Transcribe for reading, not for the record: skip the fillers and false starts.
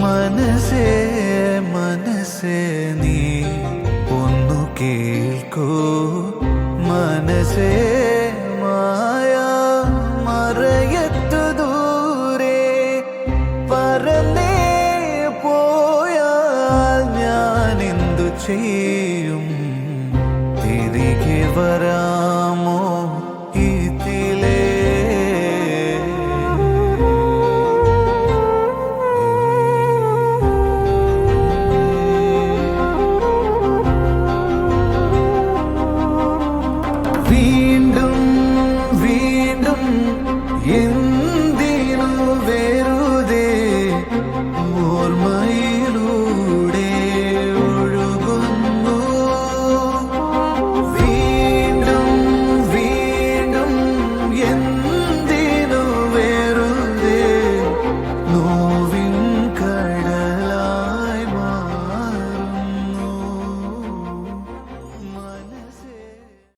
മനസ്സേ മനസ്സേ നീ ഒന്നു കേൾക്കൂ, മനസ്സേ മായ മറയത്തു ദൂരെ പറന്നേ പോയാൽ ഞാൻ എന്തു ചെയ്യും? തിരികെ വരാമോ ഇതിലേ? We